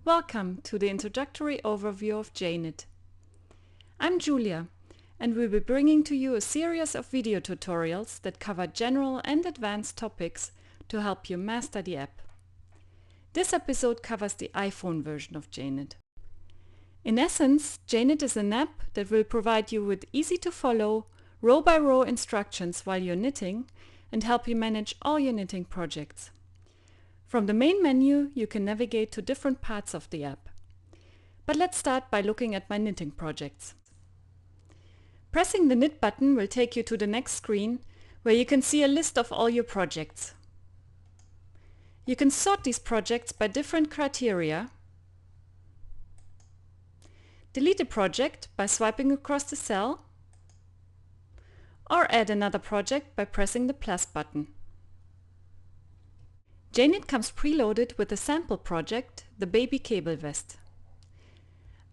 Welcome to the Introductory Overview of JKnit. I'm Julia, and we'll be bringing to you a series of video tutorials that cover general and advanced topics to help you master the app. This episode covers the iPhone version of JKnit. In essence, JKnit is an app that will provide you with easy-to-follow, row-by-row instructions while you're knitting and help you manage all your knitting projects. From the main menu, you can navigate to different parts of the app. But let's start by looking at my knitting projects. Pressing the Knit button will take you to the next screen, where you can see a list of all your projects. You can sort these projects by different criteria, delete a project by swiping across the cell, or add another project by pressing the plus button. JKnit comes preloaded with a sample project, the baby cable vest.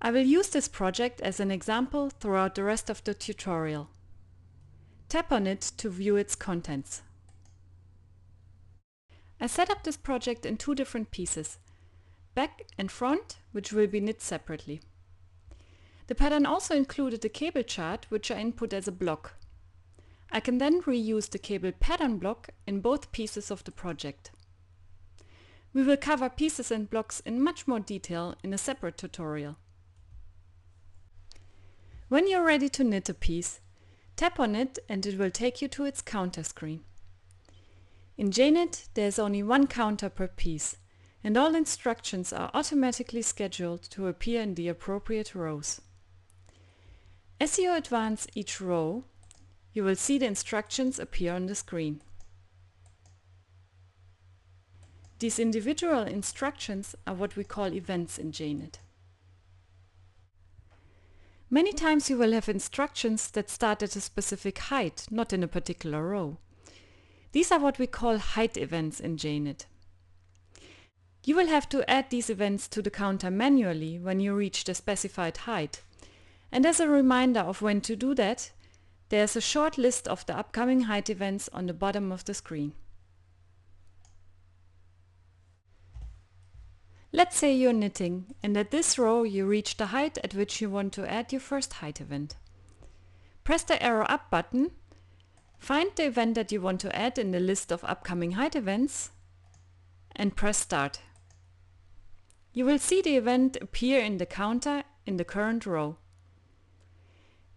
I will use this project as an example throughout the rest of the tutorial. Tap on it to view its contents. I set up this project in two different pieces, back and front, which will be knit separately. The pattern also included a cable chart, which I input as a block. I can then reuse the cable pattern block in both pieces of the project. We will cover pieces and blocks in much more detail in a separate tutorial. When you're ready to knit a piece, tap on it and it will take you to its counter screen. In JKnit, there is only one counter per piece, and all instructions are automatically scheduled to appear in the appropriate rows. As you advance each row, you will see the instructions appear on the screen. These individual instructions are what we call events in JKnit. Many times you will have instructions that start at a specific height, not in a particular row. These are what we call height events in JKnit. You will have to add these events to the counter manually when you reach the specified height. And as a reminder of when to do that, there's a short list of the upcoming height events on the bottom of the screen. Let's say you're knitting, and at this row you reach the height at which you want to add your first height event. Press the arrow up button, find the event that you want to add in the list of upcoming height events, and press start. You will see the event appear in the counter in the current row.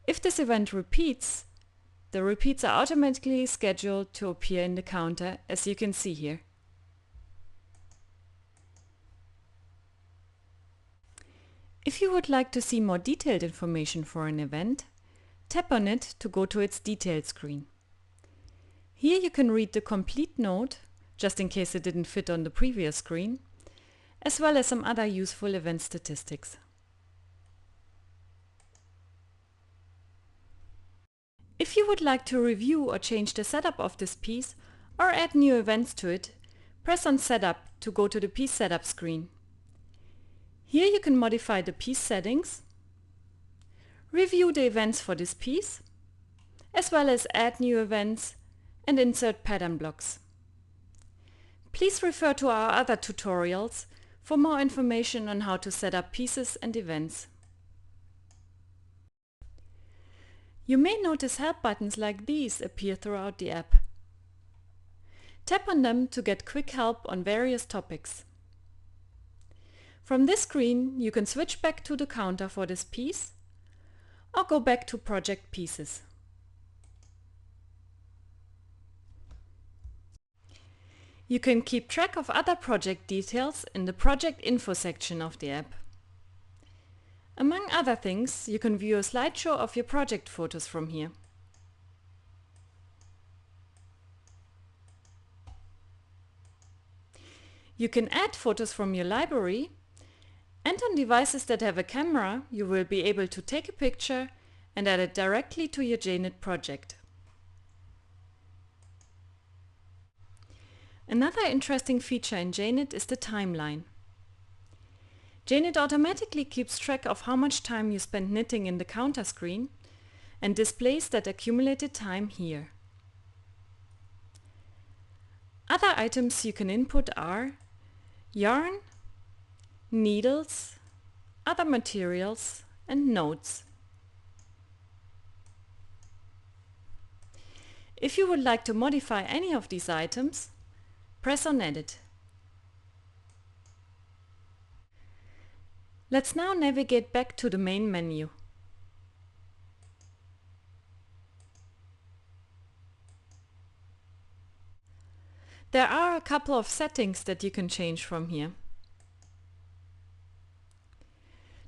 If this event repeats, the repeats are automatically scheduled to appear in the counter, as you can see here. If you would like to see more detailed information for an event, tap on it to go to its detailed screen. Here you can read the complete note, just in case it didn't fit on the previous screen, as well as some other useful event statistics. If you would like to review or change the setup of this piece or add new events to it, press on Setup to go to the Piece Setup screen. Here you can modify the piece settings, review the events for this piece, as well as add new events and insert pattern blocks. Please refer to our other tutorials for more information on how to set up pieces and events. You may notice help buttons like these appear throughout the app. Tap on them to get quick help on various topics. From this screen, you can switch back to the counter for this piece or go back to project pieces. You can keep track of other project details in the Project Info section of the app. Among other things, you can view a slideshow of your project photos from here. You can add photos from your library, and on devices that have a camera, you will be able to take a picture and add it directly to your JKnit project. Another interesting feature in JKnit is the timeline. JKnit automatically keeps track of how much time you spend knitting in the counter screen and displays that accumulated time here. Other items you can input are yarn, needles, other materials, and notes. If you would like to modify any of these items, press on Edit. Let's now navigate back to the main menu. There are a couple of settings that you can change from here.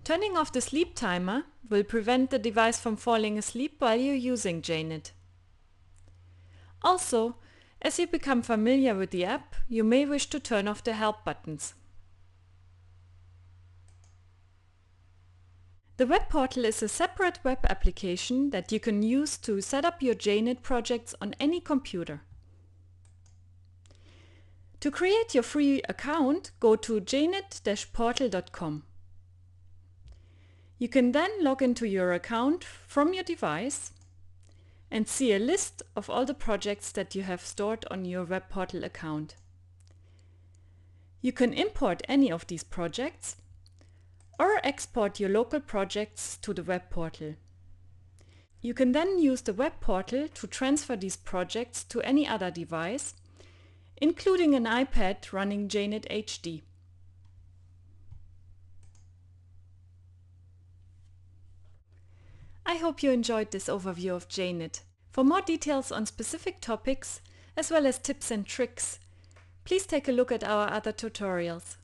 Turning off the sleep timer will prevent the device from falling asleep while you're using JKnit. Also, as you become familiar with the app, you may wish to turn off the help buttons. The web portal is a separate web application that you can use to set up your JKnit projects on any computer. To create your free account, go to jknit-portal.com. You can then log into your account from your device and see a list of all the projects that you have stored on your web portal account. You can import any of these projects or export your local projects to the web portal. You can then use the web portal to transfer these projects to any other device, including an iPad running JKnit HD. I hope you enjoyed this overview of JKnit. For more details on specific topics, as well as tips and tricks, please take a look at our other tutorials.